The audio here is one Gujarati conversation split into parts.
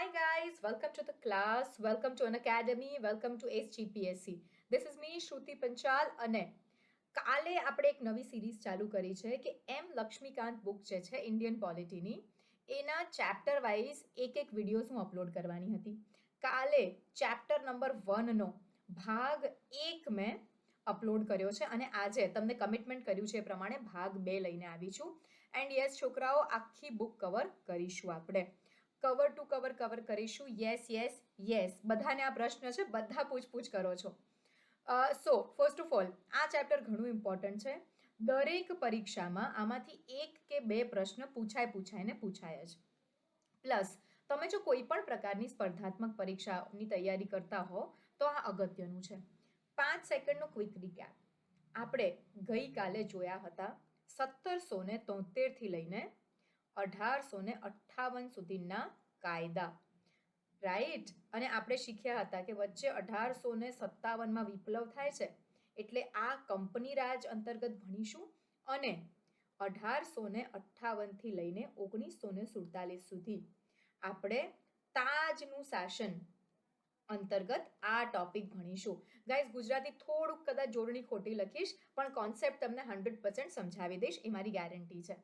Hi guys, welcome to the class, welcome to an academy, welcome to SGPSC. This is me શ્રુતિ પંચાલ અને કાલે આપણે એક નવી સિરીઝ ચાલુ કરી છે કે એમ લક્ષ્મીકાંત બુક જે છે ઇન્ડિયન પોલિટીની એના ચેપ્ટર વાઇઝ એક વિડીયોઝ હું અપલોડ કરવાની હતી. કાલે ચેપ્ટર નંબર 1નો ભાગ 1 મેં અપલોડ કર્યો છે અને આજે તમને કમિટમેન્ટ કર્યું છે એ પ્રમાણે ભાગ 2 લઈને આવી છું. એન્ડ યસ છોકરાઓ, આખી બુક કવર કરીશું આપણે. કવર ટુ કવર કરીશું. યસ બધાને આ પ્રશ્ન છે, બધા પૂછપૂછ કરો છો. સો ફર્સ્ટ ઓફ ઓલ આ ચેપ્ટર ઘણું ઇમ્પોર્ટન્ટ છે. દરેક પરીક્ષામાં આમાંથી 1 કે 2 પ્રશ્ન પૂછાય જ. પ્લસ તમે જો કોઈ પણ પ્રકારની સ્પર્ધાત્મક પરીક્ષાની તૈયારી કરતા હો તો આ અગત્યનું છે. 5 સેકન્ડનો ક્વિક રિકેપ. આપણે ગઈકાલે જોયા હતા 1773થી લઈને 1858 સુધીના કાયદા, રાઈટ? અને આપણે શીખ્યા હતા કે વચ્ચે 1857માં વિપ્લવ થાય છે એટલે આ કંપની રાજ અંતર્ગત ભણીશું અને 1858થી લઈને 1947 સુધી આપણે તાજનું શાસન અંતર્ગત આ ટોપિક ભણીશું. ગાઈઝ, ગુજરાતી થોડુંક કદાચ જોડણી ખોટી લખીશ પણ કોન્સેપ્ટ તમને 100% સમજાવી દઈશ, એ મારી ગેરંટી છે.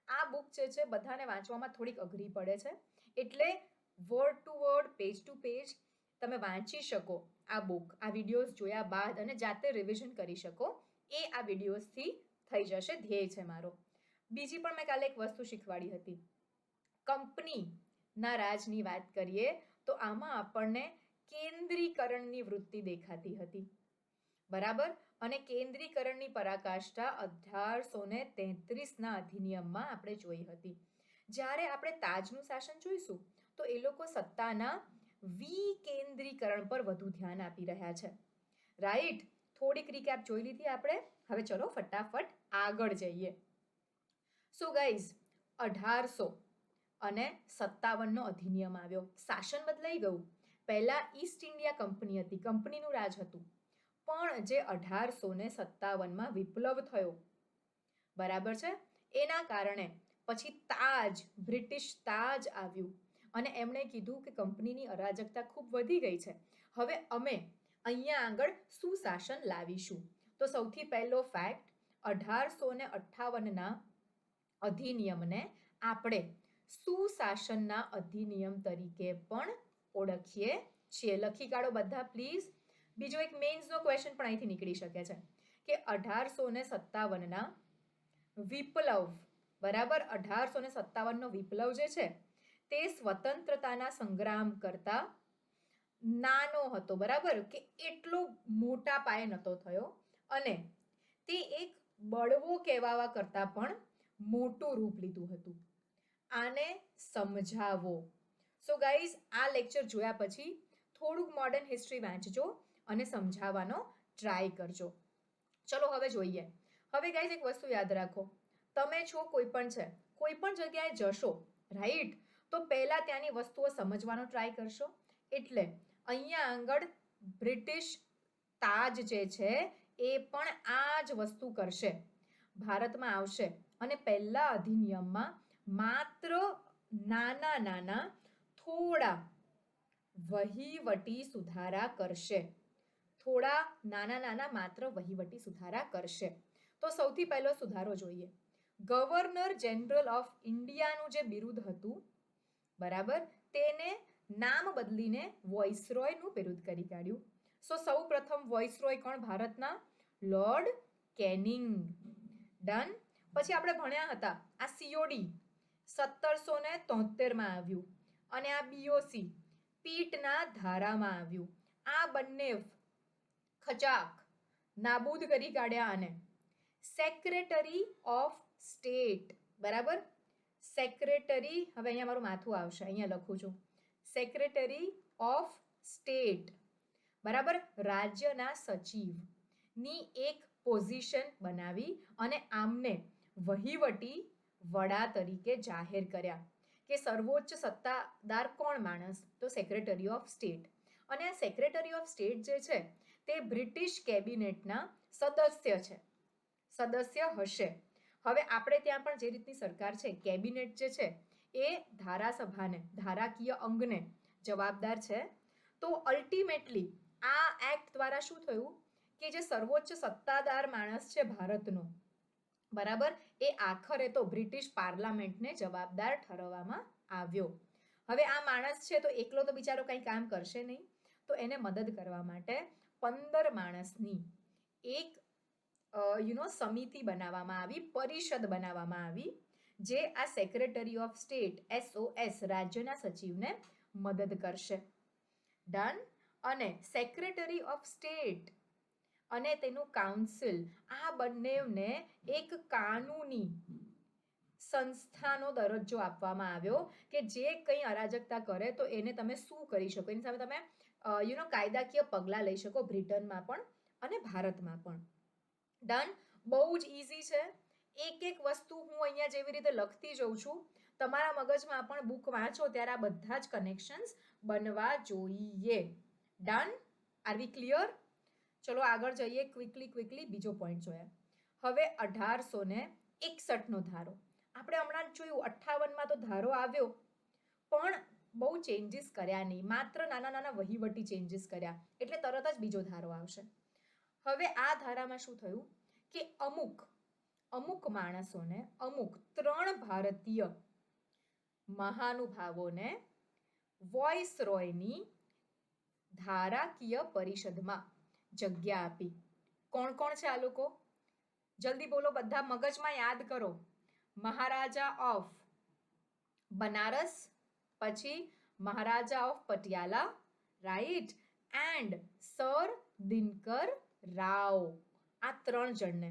આ બુક જે છે બધાને વાંચવામાં થોડીક અઘરી પડે છે એટલે word to word, page to page તમે વાંચી શકો આ બુક આ વિડીયોઝ જોયા બાદ અને જાતે રિવિઝન કરી શકો, એ આ વિડીયોઝથી થઈ જશે, ધ્યેય છે મારો. બીજી પણ મેં કાલે એક વસ્તુ શીખવાડી હતી. કંપનીના રાજની વાત કરીએ તો આમાં આપણને કેન્દ્રીકરણની વૃત્તિ દેખાતી હતી, બરાબર? અને કેન્દ્રીકરણની પરાકાષ્ઠા 1833ના અધિનિયમમાં આપણે જોઈ હતી. જ્યારે આપણે તાજનું શાસન જોઈશું તો એ લોકો સત્તાના વિકેન્દ્રીકરણ પર વધુ ધ્યાન આપી રહ્યા છે, રાઈટ? થોડીક રિકેપ જોઈ લીધી આપણે, હવે ચલો ફટાફટ આગળ જઈએ. સો ગાઈઝ, 1857નો અધિનિયમ આવ્યો, શાસન બદલાઈ ગયું. પહેલા ઈસ્ટ ઇન્ડિયા કંપની હતી, કંપનીનું રાજ હતું. પણ જે 1857માં વિપ્લવ થયો, બરાબર છે, એના કારણે પછી તાજ, બ્રિટિશ તાજ આવ્યું અને એમણે કીધું કે કંપનીની અરાજકતા ખૂબ વધી ગઈ છે, હવે અમે અહીંયા આગળ સુશાસન લાવીશું. તો સૌથી પહેલો ફેક્ટ, 1858ના અધિનિયમને આપણે સુશાસનના અધિનિયમ તરીકે પણ ઓળખીએ છીએ. લખી કાઢો બધા પ્લીઝ. બીજો એક મેન્સનો ક્વેશ્ચન પણ અહીંથી નીકળી શકે છે કે 1857ના વિપ્લવ, બરાબર? 1857નો વિપ્લવ જે છે તે સ્વતંત્રતાના સંગ્રામ કરતા નાનો હતો, બરાબર? કે એટલો મોટા પાયે નહોતો થયો અને તે એક બળવો કહેવાવા કરતા પણ મોટું રૂપ લીધું હતું. આને સમજાવો. સો ગાઈઝ, આ લેક્ચર જોયા પછી થોડુંક મોડર્ન હિસ્ટ્રી વાંચજો અને સમજાવવાનો ટ્રાય કરજો. ચલો હવે જોઈએ. હવે ગાઈઝ એક વસ્તુ યાદ રાખો, તમે છો કોઈ પણ છે, કોઈ પણ જગ્યાએ જશો, રાઈટ? તો પહેલા ત્યાંની વસ્તુઓ સમજવાનો ટ્રાય કરશો. એટલે અહીંયા આગળ બ્રિટિશ તાજ જે છે એ પણ આ જ વસ્તુ કરશે, ભારતમાં આવશે અને પહેલા અધિનિયમમાં માત્ર નાના થોડા વહીવટી સુધારા કરશે, થોડા નાના માત્ર વહીવટી સુધારા કરશે. તો સૌથી પહેલો સુધારો જોઈએ. ગવર્નર જનરલ ઓફ ઇન્ડિયાનું જે બિરુદ હતું, બરાબર, તેને નામ બદલીને વોઇસરોયનું બિરુદ કરી કાઢ્યું. સો સૌ પ્રથમ વોઇસરોય કોણ ભારતના? Lord canning. ડન. પછી આપણે ભણ્યા હતા આ સીઓડી 1773માં આવ્યું અને આ બીઓસી પીટના ધારામાં આવ્યું. આ બંને ખચાક નાબૂદ કરી કાઢ્યા અને સેક્રેટરી ઓફ સ્ટેટ, બરાબર? સેક્રેટરી, હવે અહીંયા મારું માથું આવશે, અહીંયા લખું છું, સેક્રેટરી ઓફ સ્ટેટ, બરાબર, રાજ્યના સચિવની એક પોઝિશન બનાવી અને આમને વહીવટી વડા તરીકે જાહેર કર્યા કે સર્વોચ્ચ સત્તાદાર કોણ માણસ? તો સેક્રેટરી ઓફ સ્ટેટ. અને આ સેક્રેટરી ઓફ સ્ટેટ જે છે તે બ્રિટિશ કેબિનેટના સદસ્ય છે, સદસ્ય હશે. હવે આપણે ત્યાં પણ જે રીતની સરકાર છે, કેબિનેટ જે છે એ ધારાસભાને, ધારાકીય અંગને જવાબદાર છે. તો અલ્ટિમેટલી આ એક્ટ દ્વારા શું થયું કે જે સર્વોચ્ચ સત્તાદાર માણસ છે ભારતનો, બરાબર, એ આખરે તો બ્રિટિશ પાર્લામેન્ટને જવાબદાર ઠરવવામાં આવ્યો. હવે આ માણસ છે તો એકલો તો બિચારો કંઈ કામ કરશે નહીં, તો એને મદદ કરવા માટે 15 માણસની એક સમિતિ બનાવવામાં આવી, પરિષદ બનાવવામાં આવી, જે આ સેક્રેટરી ઓફ સ્ટેટ SOS રાજ્યના સચિવને મદદ કરશે. ડન. અને સેક્રેટરી ઓફ સ્ટેટ અને તેનું કાઉન્સિલ આ બંનેને એક કાનૂની સંસ્થાનો દરજ્જો આપવામાં આવ્યો કે જે કંઈ અરાજકતા કરે તો એને તમે શું કરી શકો, એની સામે તમે કાયદાકીય પગલાં લઈ શકો, બ્રિટનમાં પણ અને ભારતમાં પણ. ડન. બહુ જ ઇઝી છે. એક એક વસ્તુ હું અહીંયા જેવી રીતે લખતી જઉં છું, તમારા મગજમાં પણ બુક વાંચો ત્યારે આ બધા જ કનેક્શન્સ બનવા જોઈએ. ડન. આર વી ક્લિયર? ચલો આગળ જઈએ. ક્વિકલી બીજો પોઈન્ટ જોઈએ. હવે 1861નો ધારો આપણે હમણાં જોયું. 58માં તો ધારો આવ્યો પણ બહુ ચેન્જીસ કર્યા નહીં, માત્ર નાના વહીવટી ચેન્જીસ કર્યા, એટલે તરત જ બીજો ધારો આવશે. હવે આ ધારામાં શું થયું કે અમુક માણસોને, અમુક 3 ભારતીય મહાનુભાવોને વોઇસરોયની ધારાકીય પરિષદમાં જગ્યા આપી. કોણ કોણ છે આ લોકો? જલ્દી બોલો, બધા મગજમાં યાદ કરો. મહારાજા ઓફ બનારસ, પછી Maharaja of Patiala, right, and sir Dinkar Rao. આ 3 જણને.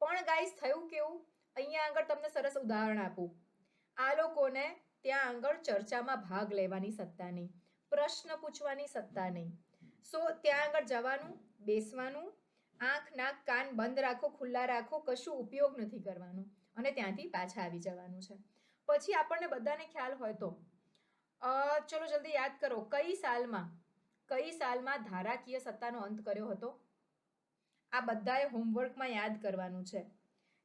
પણ ગાઈસ થયું કેવું, અહીંયા આગળ તમને સરસ ઉદાહરણ આપું. આ લોકોને ત્યાં આગળ ચર્ચામાં ભાગ લેવાની સત્તા નહીં, પ્રશ્ન પૂછવાની સત્તા નહીં. સો ત્યાં આગળ જવાનું, બેસવાનું, આંખ નાક કાન બંધ રાખો, ખુલ્લા રાખો, કશું ઉપયોગ નથી કરવાનું અને ત્યાંથી પાછા આવી જવાનું છે. પછી આપણને બધાને ખ્યાલ હોય તો ચલો જલ્દી યાદ કરો, કઈ સાલમાં ધારાકીય સત્તાનો અંત કર્યો હતો? આ બધાએ હોમવર્કમાં યાદ કરવાનું છે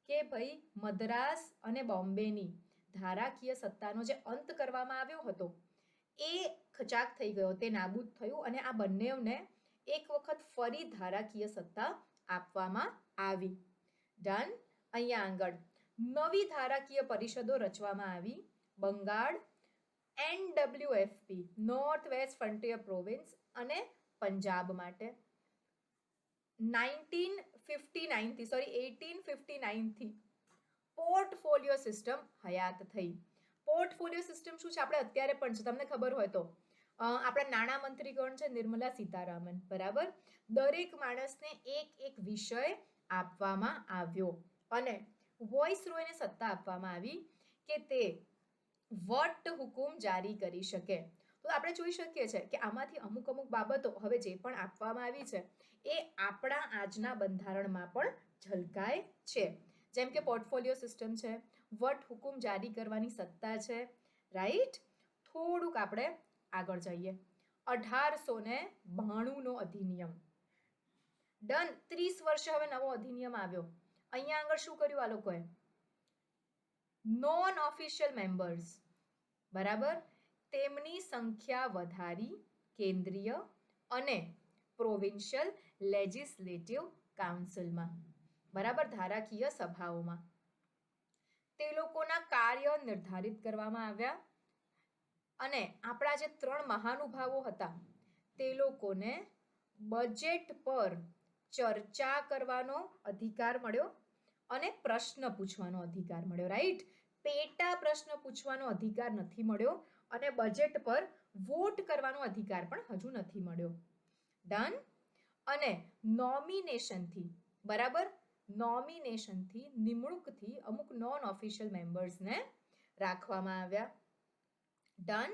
કે ભાઈ મદ્રાસ અને બોમ્બેની ધારાકીય સત્તાનો જે અંત કરવામાં આવ્યો હતો એ ખચાક થઈ ગયો, તે નાબૂદ થયું અને આ બંનેને એક વખત ફરી ધારાકીય સત્તા આપવામાં આવી. ડન. અહીંયા આગળ નવી ધારાકીય પરિષદો રચવામાં આવી. Bengal, NWFP north west frontier province અને પંજાબ માટે. 1859 થી પોર્ટફોલિયો સિસ્ટમ હયાત થઈ. પોર્ટફોલિયો સિસ્ટમ શું છે? આપણે અત્યારે પણ છે, તમને ખબર હોય તો. આપણા નાણાં મંત્રી કોણ છે? નિર્મલા સીતારામન, બરાબર. દરેક માણસને એક વિષય આપવામાં આવ્યો અને વોઇસરોયને સત્તા આપવામાં આવી કે તે વટ હુકુમ જારી કરી શકે. તો આપણે જોઈ શકીએ છીએ કે આમાંથી અમુક બાબતો હવે જે પણ આપવામાં આવી છે એ આપણા આજના બંધારણમાં પણ ઝલકાય છે. જેમ કે પોર્ટફોલિયો સિસ્ટમ છે, વટ હુકુમ જારી કરવાની સત્તા છે, રાઈટ. થોડુંક આપણે આગળ જઈએ. 1892નો અધિનિયમ. ડન. 30 વર્ષે હવે નવો અધિનિયમ આવ્યો. અહીંયા આગળ શું કર્યું આ લોકોએ? નોન ઓફિશિયલ મેમ્બર્સ, બરાબર, તેમની સંખ્યા વધારી કેન્દ્રીય અને પ્રોવિન્શિયલ લેજિસ્લેટિવ કાઉન્સિલમાં, બરાબર, ધારાકીય સભાઓમાં. તે લોકોના કાર્ય નિર્ધારિત કરવામાં આવ્યા અને આપણા જે 3 મહાનુભાવો હતા તે લોકોને બજેટ પર ચર્ચા કરવાનો અધિકાર મળ્યો અને પ્રશ્ન પૂછવાનો અધિકાર મળ્યો, રાઈટ. પેટા પ્રશ્ન પૂછવાનો અધિકાર નથી મળ્યો અને બજેટ પર વોટ કરવાનો અધિકાર પણ હજુ નથી મળ્યો. ડન. અને નોમિનેશનથી, બરાબર, નોમિનેશનથી, નિમણૂકથી અમુક નોન ઓફિશિયલ મેમ્બર્સને રાખવામાં આવ્યા. ડન.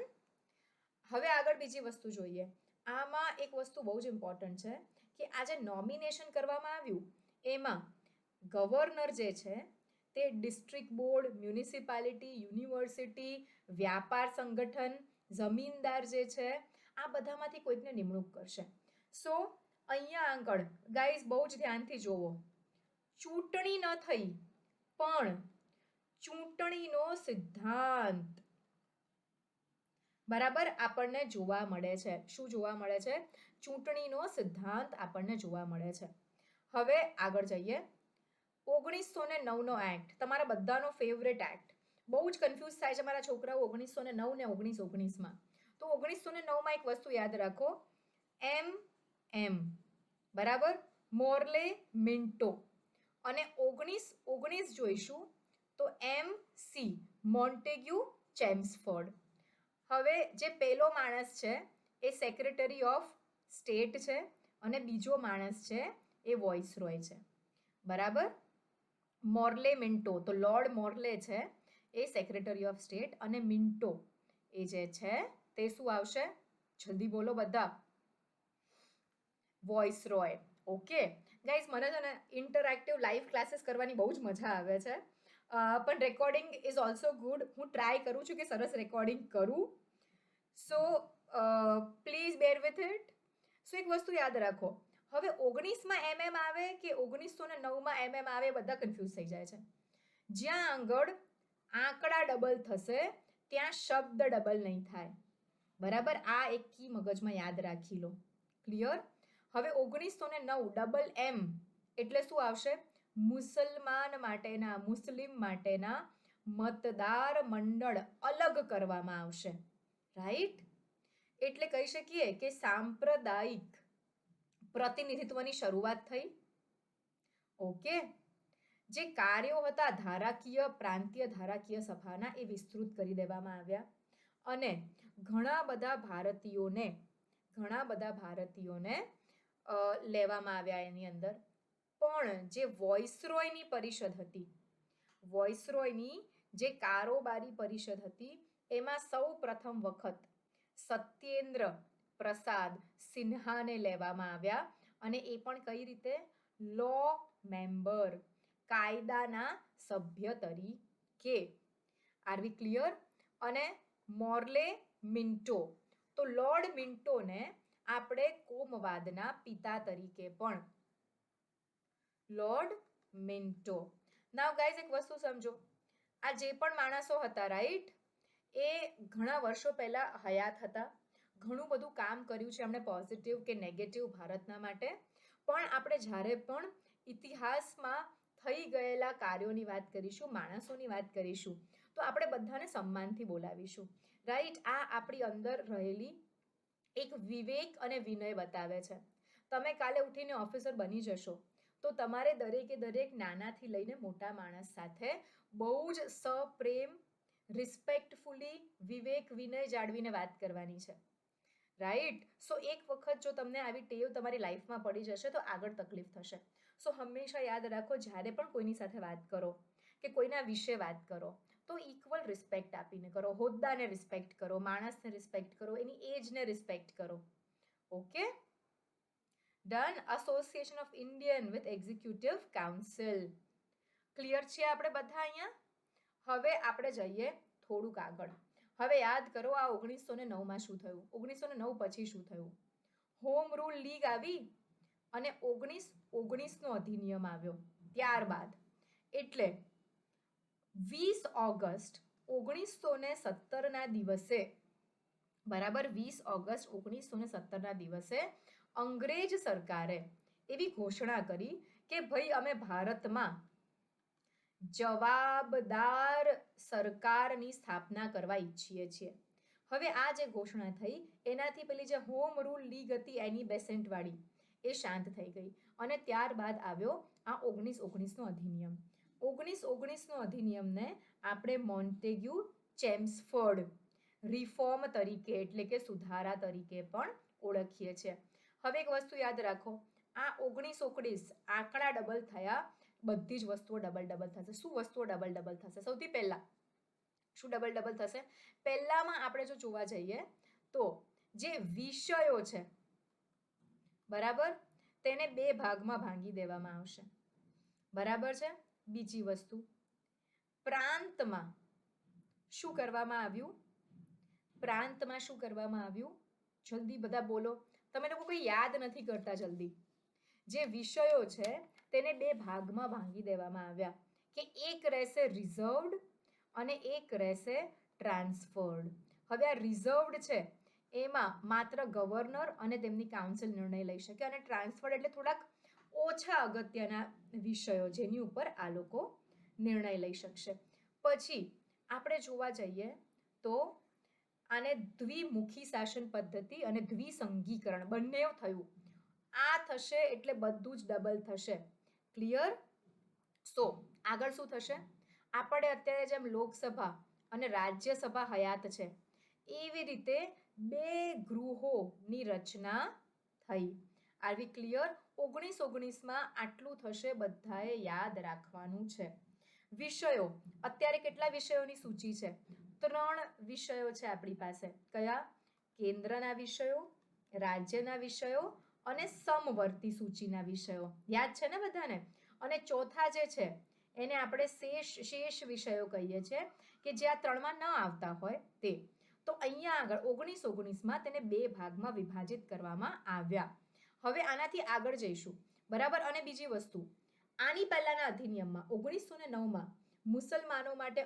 હવે આગળ બીજી વસ્તુ જોઈએ. આમાં એક વસ્તુ બહુ જ ઇમ્પોર્ટન્ટ છે કે આ જે નોમિનેશન કરવામાં આવ્યું એમાં ગવર્નર જે છે તે ડિસ્ટ્રિક્ટ બોર્ડ, મ્યુનિસિપાલિટી, યુનિવર્સિટી, વ્યાપાર સંગઠન, જમીનદાર જે છે આ બધામાંથી કોઈકને નિમણૂક કરશે. સો અહીંયા આગળ ગાઈઝ બહુ જ ધ્યાનથી જોવો. ચૂંટણી ન થઈ પણ ચૂંટણીનો સિદ્ધાંત બરાબર આપણને જોવા મળે છે. શું જોવા મળે છે? ચૂંટણીનો સિદ્ધાંત આપણને જોવા મળે છે. હવે આગળ જઈએ. 1909નો એક્ટ, તમારા બધાનો ફેવરેટ એક્ટ. બહુ જ કન્ફ્યુઝ થાય છે મારા છોકરાઓ 1909 ને 1919માં. તો 1909માં એક વસ્તુ યાદ રાખો, એમ બરાબર, મોર્લે મિન્ટો. અને 1919 જોઈશું તો MC મોન્ટેગ્યુ ચેમ્સફોર્ડ. હવે જે પહેલો માણસ છે એ સેક્રેટરી ઓફ સ્ટેટ છે અને બીજો માણસ છે એ વોઇસરોય છે. બરાબર. મોર્લે મિન્ટો, તો લોર્ડ મોર્લે છે એ સેક્રેટરી ઓફ સ્ટેટ અને મિન્ટો એ જે છે તે શું આવશે? જલ્દી બોલો બધા. વોઇસરોય. ઓકે ગાઈઝ, મને છે ને ઇન્ટરેક્ટિવ લાઈવ ક્લાસીસ કરવાની બહુ જ મજા આવે છે, પણ રેકોર્ડિંગ ઇઝ ઓલ્સો ગુડ. હું ટ્રાય કરું છું કે સરસ રેકોર્ડિંગ કરું. So please bear with it. So એક વસ્તુ યાદ રાખો, હવે 19માં આવે કે 1909માં આવે, બધા કન્ફ્યુઝ થઈ જાય છે. જ્યાં આગળ આંકડા ડબલ થશે ત્યાં શબ્દ ડબલ નહીં થાય. બરાબર, આ એક કી મગજમાં યાદ રાખી લો. ક્લિયર? હવે 1909 ડબલ M એટલે શું આવશે? મુસલમાન માટેના, મુસ્લિમ માટેના મતદાર મંડળ અલગ કરવામાં આવશે. રાઈટ? એટલે કહી શકીએ કે સાંપ્રદાયિક પ્રતિનિધિત્વની શરૂઆત થઈ. ઓકે. જે કાર્યો હતા ધારાકીય, પ્રાંતીય ધારાકીય સભાના, એ વિસ્તૃત કરી દેવામાં આવ્યા અને ઘણા બધા ભારતીયોને લેવામાં આવ્યા એની અંદર. પણ જે વોઇસરોયની પરિષદ હતી, વોઇસરોયની જે કારોબારી પરિષદ હતી, એમાં સૌ પ્રથમ વખત સત્યેન્દ્ર પ્રસાદ સિન્હાને લેવામાં આવ્યા અને એ પણ કઈ રીતે? લો મેમ્બર, કાયદાના સભ્ય તરીકે. આર વી ક્લિયર? અને મોર્લે મિન્ટો, તો લોર્ડ મિન્ટોને આપણે કોમવાદના પિતા તરીકે પણ. Lord Minto. નાઉ ગાઈઝ એક વસ્તુ સમજો, આ જે પણ માણસો હતા રાઈટ, એ ઘણા વર્ષો પહેલા હયાત હતા, ઘણું બધું કામ કર્યું છે એમણે, પોઝિટિવ કે નેગેટિવ ભારતના માટે. પણ આપણે જ્યારે પણ ઇતિહાસમાં થઈ ગયેલા કાર્યોની વાત કરીશું, માણસોની વાત કરીશું, તો આપણે બધાને સન્માનથી બોલાવીશું. રાઈટ? આ આપણી અંદર રહેલી એક વિવેક અને વિનય બતાવે છે. તમે કાલે ઉઠીને ઓફિસર બની જશો તો તમારે દરેકે દરેક નાનાથી લઈને મોટા માણસ સાથે બહુ જ સપ્રેમ, રિસ્પેક્ટફુલી, વિવેક વિનય જાળવીને વાત કરવાની છે. રાઈટ? સો એક વખત જો તમને આવી ટેવ તમારી લાઈફમાં પડી જશે તો આગળ તકલીફ થશે. સો હંમેશા યાદ રાખો, જ્યારે પણ કોઈની સાથે વાત કરો કે કોઈના વિશે વાત કરો તો ઇક્વલ રિસ્પેક્ટ આપીને કરો. હોદ્દાને રિસ્પેક્ટ કરો, માણસને રિસ્પેક્ટ કરો, એની એજને રિસ્પેક્ટ કરો. Okay? Done. Association of Indian with executive council. Clear છે આપણે બધા અહીંયા? હવે આપણે જઈએ થોડુંક આગળ. હવે યાદ કરો આ 1909માં શું થયું, 1909 પછી શું થયું? હોમ રૂલ લીગ આવી અને 1919નો અધિનિયમ આવ્યો. ત્યારબાદ એટલે 20 ઓગસ્ટ 1917ના દિવસે, બરાબર, 20 ઓગસ્ટ 1917ના દિવસે અંગ્રેજ સરકારે એવી ઘોષણા કરી કે ભાઈ અમે ભારતમાં જવાબદાર સરકારની સ્થાપના કરવા ઈચ્છીએ છીએ. હવે આ જે ઘોષણા થઈ એનાથી પેલી જે હોમ રૂલ લીગ હતી એની બેસેન્ટવાળી, એ શાંત થઈ ગઈ અને ત્યારબાદ આવ્યો આ 1919નો અધિનિયમ. 1919નો અધિનિયમને આપણે મોન્ટેગ્યુ ચેમ્સફોર્ડ રિફોર્મ તરીકે એટલે કે સુધારા તરીકે પણ ઓળખીએ છીએ. હવે એક વસ્તુ યાદ રાખો, આ 1919 આંકડા ડબલ થયા, બધી જ વસ્તુઓ ડબલ ડબલ થશે. શું વસ્તુઓ ડબલ ડબલ થશે? સૌથી પહેલા શું ડબલ ડબલ થશે? પહેલામાં આપણે જો જોવા જઈએ તો જે વિષયો છે, બરાબર, તેને 2 ભાગમાં ભાંગી દેવામાં આવશે. બરાબર છે? બીજી વસ્તુ, પ્રાંતમાં શું કરવામાં આવ્યું? પ્રાંતમાં શું કરવામાં આવ્યું? જલ્દી બધા બોલો. તમે લોકો કોઈ યાદ નથી કરતા જલ્દી. જે વિષયો છે તેને 2 ભાગમાં ભાંગી દેવામાં આવ્યા કે એક રહેશે રિઝર્વડ અને એક રહેશે ટ્રાન્સફર્ડ. હવે આ રિઝર્વડ છે એમાં માત્ર ગવર્નર અને તેમની કાઉન્સિલ નિર્ણય લઈ શકે, અને ટ્રાન્સફર્ડ એટલે થોડાક ઓછા અગત્યના વિષયો જેની ઉપર આ લોકો નિર્ણય લઈ શકશે. પછી આપણે જોવા જઈએ તો આને દ્વિમુખી શાસન પદ્ધતિ અને દ્વિસંઘીકરણ બંને થયું. આ થશે એટલે બધું જ ડબલ થશે. ક્લિયર? સો આગળ શું થશે? આપણે અત્યારે જેમ લોકસભા અને રાજ્યસભા હયાત છે એવી રીતે બે ગૃહોની રચના થઈ. આર વી ક્લિયર? 1919માં આટલું થશે, બધાએ યાદ રાખવાનું છે. વિષયો, અત્યારે કેટલા વિષયોની સૂચિ છે? 3 વિષયો છે આપણી પાસે. કયા? કેન્દ્રના વિષયો, રાજ્યના વિષયો અને સમવર્તી સૂચિના વિષયો. યાદ છે ને બધાને? અને ચોથા જે છે એને આપણે શેષ વિષયો કહીએ છીએ, કે જે આ 3માં ન આવતા હોય તે. તો અહીંયા આગળ 1919માં તેને 2 ભાગમાં વિભાજિત કરવામાં આવ્યા. હવે આનાથી આગળ જઈશું, બરાબર? અને બીજી વસ્તુ, આની પહેલાના અધિનિયમમાં 1909માં મુસલમાનો માટે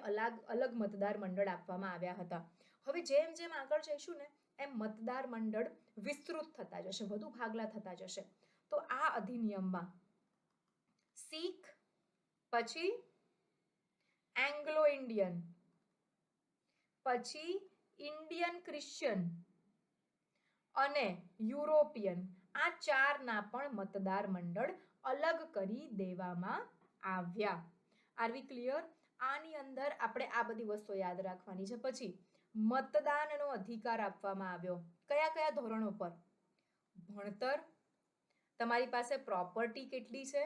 અલગ મતદાર મંડળ આપવામાં આવ્યા હતા. હવે જેમ જેમ આગળ જઈશું ને એમ મતદાર મંડળ વિસ્તૃત થતા જશે, વધુ ભાગલા થતા જશે. તો આ અધિનિયમમાં શીખ, પછી એંગ્લો ઇન્ડિયન, પછી ઇન્ડિયન ક્રિશ્ચિયન અને યુરોપિયન, આ 4ના પણ મતદાર મંડળ અલગ કરી દેવામાં આવ્યા. આર વી ક્લિયર? આની અંદર આપણે આ બધી વસ્તુઓ યાદ રાખવાની છે. પછી મતદાનનો અધિકાર આપવામાં આવ્યો. કયા કયા ધોરણો પર? ભણતર, તમારી પાસે પ્રોપર્ટી કેટલી છે,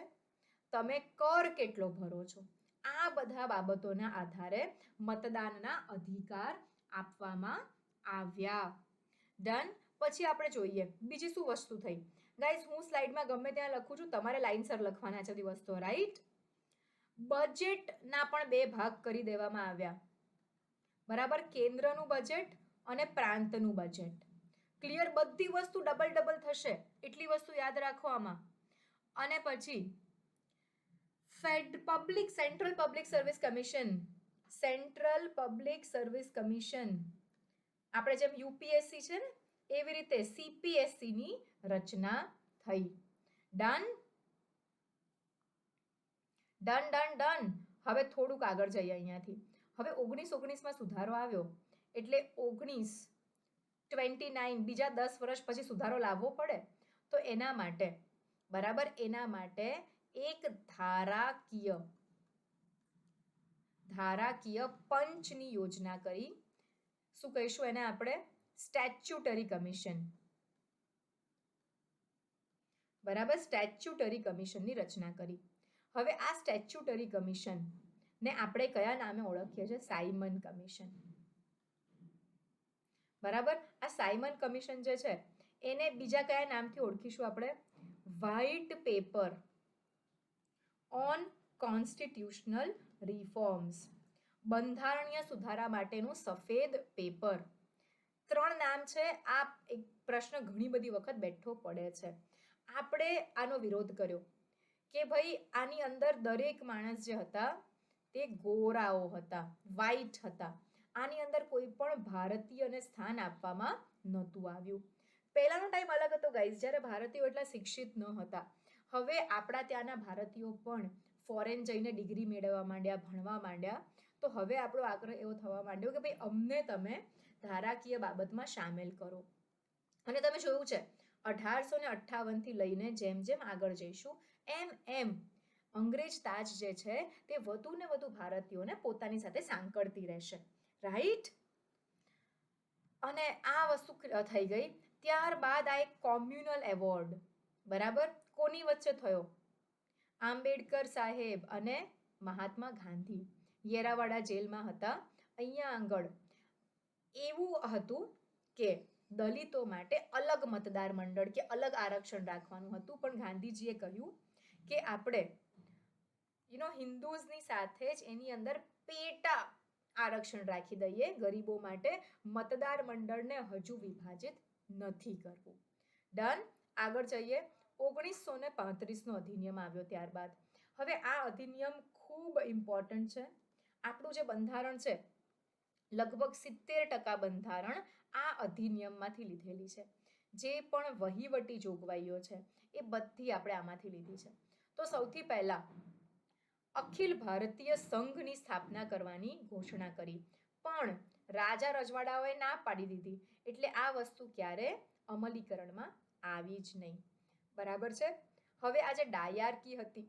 તમે કર કેટલો ભરો છો, આ બધા બાબતોના આધારે મતદાનના અધિકાર આપવામાં આવ્યા. ડન? પછી આપણે જોઈએ બીજી શું વસ્તુ થઈ. ગાઈઝ, હું સ્લાઇડમાં ગમે ત્યાં લખું છું, તમારે લાઇનસર લખવાના છે બધી વસ્તુઓ, રાઈટ? બજેટના પણ 2 ભાગ કરી દેવામાં આવ્યા, બરાબર? કેન્દ્રનું બજેટ અને પ્રાંતનું બજેટ. ક્લિયર? બધી વસ્તુ ડબલ થશે, એટલી વસ્તુ યાદ રાખો આમાં. અને પછી સેન્ટ્રલ પબ્લિક સર્વિસ કમિશન, આપણે જેમ યુપીએસસી છે ને એવી રીતે સીપીએસસી ની રચના થઈ. ડન? ડન. હવે થોડુંક આગળ જઈએ અહીંયાથી. હવે 1919માં સુધારો આવ્યો એટલે 29 બીજા 10 વર્ષ પછી સુધારો લાવવો પડે. તો એના માટે, બરાબર, એના માટે એક ધારાકીય પંચની યોજના કરી. શું કહીશું એને આપણે? Statutory commission. બરાબર? સ્ટેચ્યુટરી કમિશનની રચના કરી. હવે આ સ્ટેચ્યુટરી કમિશન ને આપણે કયા નામે ઓળખીએ છીએ? Simon commission. બરાબર? આ સાયમન કમિશન જે છે એને બીજા કયા નામથી ઓળખીશું આપણે? White paper on constitutional reforms, બંધારણીય સુધારા માટેનું સફેદ પેપર. 3 નામ છે. આ એક પ્રશ્ન ઘણી બધી વખત બેઠો પડે છે. આપણે આનો વિરોધ કર્યો કે ભાઈ આની અંદર દરેક માણસ જે હતા તે ગોરાઓ હતા, વ્હાઇટ હતા. આની અંદર કોઈ પણ ભારતીયને સ્થાન આપવામાં નહોતું આવ્યું. પહેલાનો ટાઈમ અલગ હતો ગાઈઝ, જ્યારે ભારતીયો એટલા શિક્ષિત ન હતા. હવે આપણા ત્યાંના ભારતીયો પણ ફોરેન જઈને ડિગ્રી મેળવવા માંડ્યા, ભણવા માંડ્યા. તો હવે આપણો આગ્રહ એવો થવા માંડ્યો કે ભાઈ અમને તમે ધારાકીય બાબતમાં સામેલ કરો. અને તમે જોયું છે 1858થી લઈને જેમ જેમ આગળ જઈશું એમ અંગ્રેજ તાજ જે છે તે વધુ ને વધુ ભારતીયોને પોતાની સાથે સાંકળતી રહેશે, રાઈટ? અને આ વસ્તુ થઈ ગઈ. ત્યારબાદ આ એક કોમ્યુનલ એવોર્ડ, બરાબર, કોની વચ્ચે થયો? આંબેડકર સાહેબ અને મહાત્મા ગાંધી યેરાવાડા જેલમાં હતા. અહીંયા આગળ એવું હતું કે દલિતો માટે અલગ મતદાર મંડળ કે અલગ આરક્ષણ રાખવાનું હતું, પણ ગાંધીજીએ કહ્યું કે આપણે હિન્દુઝની સાથે જ એની અંદર પેટા આરક્ષણ રાખી દઈએ ગરીબો માટે, મતદાર મંડળને હજુ વિભાજિત નથી કરવું. ડન? આગળ જઈએ. 1935નો અધિનિયમ આવ્યો ત્યારબાદ. હવે આ અધિનિયમ ખૂબ ઇમ્પોર્ટન્ટ છે. આપણું જે બંધારણ છે લગભગ 70% બંધારણ આ અધિનિયમમાંથી લીધેલી છે. જે પણ વહીવટી જોગવાઈઓ છે એ બધી આપણે આમાંથી લીધી છે. તો સૌથી પહેલા અખિલ ભારતીય સંઘની સ્થાપના કરવાની ઘોષણા કરી, પણ રાજા રજવાડાઓએ ના પાડી દીધી, એટલે આ વસ્તુ ક્યારે અમલીકરણમાં આવી જ નહીં. બરાબર છે. હવે આ જે ડાયાર્કી હતી,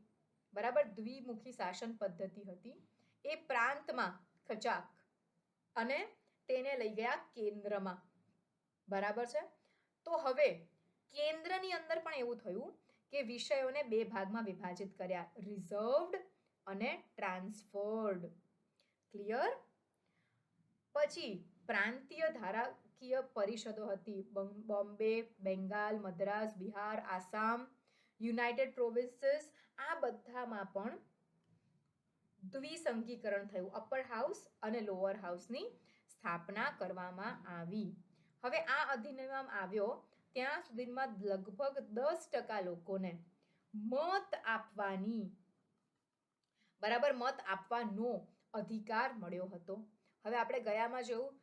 બરાબર, દ્વિમુખી શાસન પદ્ધતિ હતી, એ પ્રાંતમાં ખચાક અને તેને લઈ ગયા કેન્દ્રમાં. બરાબર છે. તો હવે કેન્દ્રની અંદર પણ એવું થયું કે વિષયોને બે ભાગમાં વિભાજિત કર્યા, રિઝર્વડ અને ટ્રાન્સફર્ડ. ક્લિયર? પછી પ્રાંતીય ધારાકીય પરિષદો હતી, બોમ્બે, બેંગાલ, મદ્રાસ, બિહાર, આસામ, યુનાઇટેડ પ્રોવિન્સીસ. આ બધામાં પણ દ્વિસંઘીકરણ થયું, અપર હાઉસ અને લોઅર હાઉસની સ્થાપના કરવામાં આવી. હવે આ અધિનિયમ આવ્યો ત્યાં સુધીમાં લગભગ 10% લોકોને મત આપવાની, બરાબર, મત આપવાનો અધિકાર મળ્યો હતો. હવે આપણે ગયામાં જોયું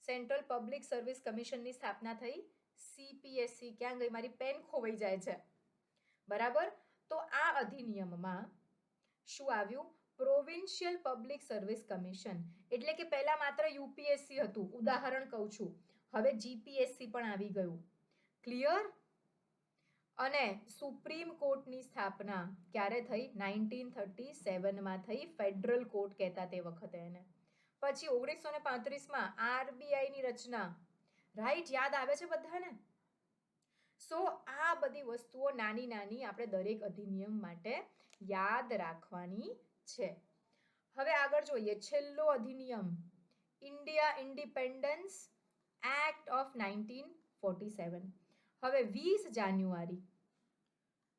સેન્ટ્રલ પબ્લિક સર્વિસ કમિશનની સ્થાપના થઈ, CPSC. ક્યાં ગઈ? મારી પેન ખોવાઈ જાય છે. બરાબર. તો આ અધિનિયમમાં શું આવ્યું? Provincial public service commission. એટલે કે પહેલા માત્ર UPSC હતું, ઉદાહરણ કહું છું. હવે GPSC પણ આવી ગયું. ક્લિયર? અને સુપ્રીમ કોર્ટની સ્થાપના ક્યારે થઈ? 1937માં થઈ. ફેડરલ કોર્ટ કહેતા તે વખતે એને. પછી 1935માં RBI ની રચના. રાઈટ? યાદ આવે છે બધાને? સો આ બધી વસ્તુઓ નાની નાની આપણે દરેક અધિનિયમ માટે યાદ રાખવાની છે. હવે આગળ જોઈએ છેલ્લો અધિનિયમ, ઇન્ડિયા ઇન્ડિપેન્ડન્સ એક્ટ ઓફ 1947. હવે 20 જાન્યુઆરી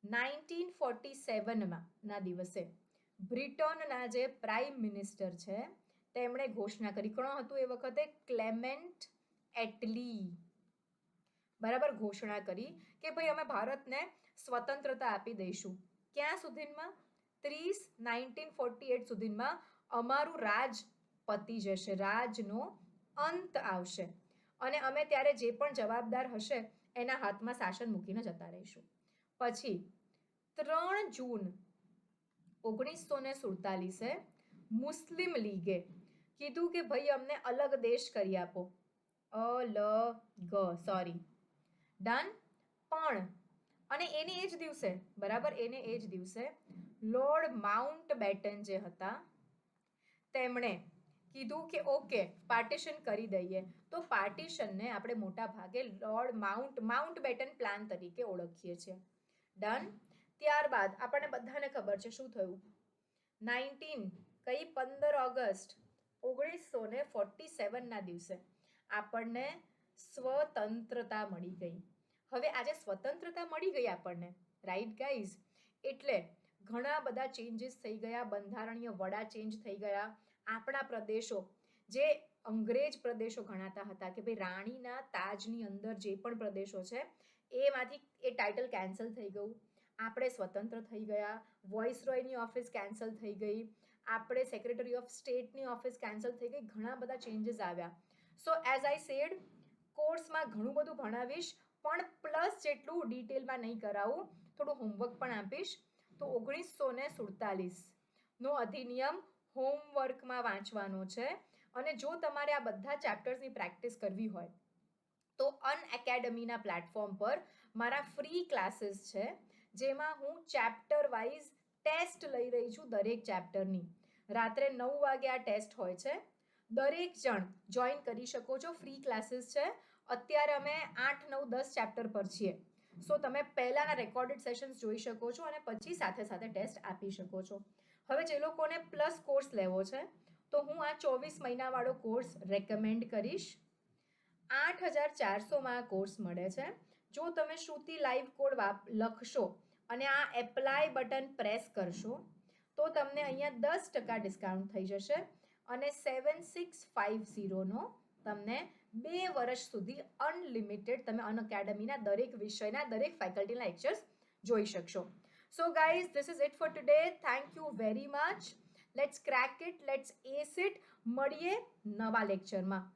1947 ના દિવસે બ્રિટનના જે પ્રાઇમ મિનિસ્ટર છે તેમણે ઘોષણા કરી. કોણ હતું એ વખતે? ક્લેમેન્ટ એટલી. બરાબર, ઘોષણા કરી કે ભાઈ અમે ભારતને સ્વતંત્રતા આપી દઈશું. ક્યાં સુધીમાં? 1948 સુધીમાં અમારું રાજ પતી જશે, રાજનો અંત આવશે, અને અમે ત્યારે જે પણ જવાબદાર હશે એના હાથમાં શાસન મૂકીને જતા રહીશું. પછી 3 જૂન 1947 મુસ્લિમ લીગે કીધું કે ભાઈ અમને અલગ દેશ કરી આપો. Sorry, done. પણ અને એને એ જ દિવસે, બરાબર, એને એ જ દિવસે લોર્ડ માઉન્ટ બેટન જે હતા તેમણે કીધું કે ઓકે પાર્ટીશન કરી દઈએ. તો પાર્ટીશનને આપણે મોટા ભાગે લોર્ડ માઉન્ટ બેટન પ્લાન તરીકે ઓળખીએ છીએ. ડન. ત્યારબાદ આપણને બધાને ખબર છે શું થયું? 15 ઓગસ્ટ 1947 ના દિવસે આપણને સ્વતંત્રતા મળી ગઈ. હવે આજે સ્વતંત્રતા મળી ગઈ આપણને, રાઈટ ગાઈઝ? એટલે ઘણા બધા ચેન્જીસ થઈ ગયા, બંધારણીય વડા ચેન્જ થઈ ગયા. આપણા પ્રદેશો જે અંગ્રેજ પ્રદેશો ગણાતા હતા કે ભાઈ રાણીના તાજની અંદર જે પણ પ્રદેશો છે એમાંથી એ ટાઇટલ કેન્સલ થઈ ગયું. આપણે સ્વતંત્ર થઈ ગયા. વોઇસરોયની ઓફિસ કેન્સલ થઈ ગઈ. આપણે સેક્રેટરી ઓફ સ્ટેટની ઓફિસ કેન્સલ થઈ ગઈ. ઘણા બધા ચેન્જીસ આવ્યા. સો એઝ આઈ સેડ, કોર્સમાં ઘણું બધું ભણાવીશ, પણ પ્લસ જેટલું ડિટેલમાં નહીં કરાવું, થોડું હોમવર્ક પણ આપીશ. તો 1947 નો અધિનિયમ હોમવર્કમાં વાંચવાનો છે. અને જો તમારે આ બધા ચેપ્ટર્સની પ્રેક્ટિસ કરવી હોય તો અનએકેડમીના પ્લેટફોર્મ પર મારા ફ્રી ક્લાસીસ છે, જેમાં હું ચેપ્ટર વાઇઝ ટેસ્ટ લઈ રહી છું દરેક ચેપ્ટરની. રાત્રે 9 વાગે આ ટેસ્ટ હોય છે. દરેક જણ જોઈન કરી શકો છો. ફ્રી ક્લાસીસ છે. અત્યારે અમે 8, 9, 10 ચેપ્ટર પર છીએ. સો તમે પહેલાના રેકોર્ડેડ સેશન્સ જોઈ શકો છો અને પછી સાથે સાથે ટેસ્ટ આપી શકો છો. હવે જે લોકોને પ્લસ કોર્સ લેવો છે તો હું આ 24 મહિનાવાળો કોર્સ રેકમેન્ડ કરીશ. 8400માં આ કોર્સ મળે છે. જો તમે શ્રુતિ લાઈવ કોડ લખશો અને આ એપ્લાય બટન પ્રેસ કરશો તો તમને અહીંયા 10% ડિસ્કાઉન્ટ થઈ જશે અને 7650નો તમને 2 વર્ષ સુધી અનલિમિટેડ તમે અનએકેડમીના દરેક વિષયના દરેક ફેકલ્ટીના લેક્ચર્સ જોઈ શકશો. So guys, this is it for today. Thank you very much. Let's crack it. Let's ace it. મળીએ નવા લેક્ચરમાં.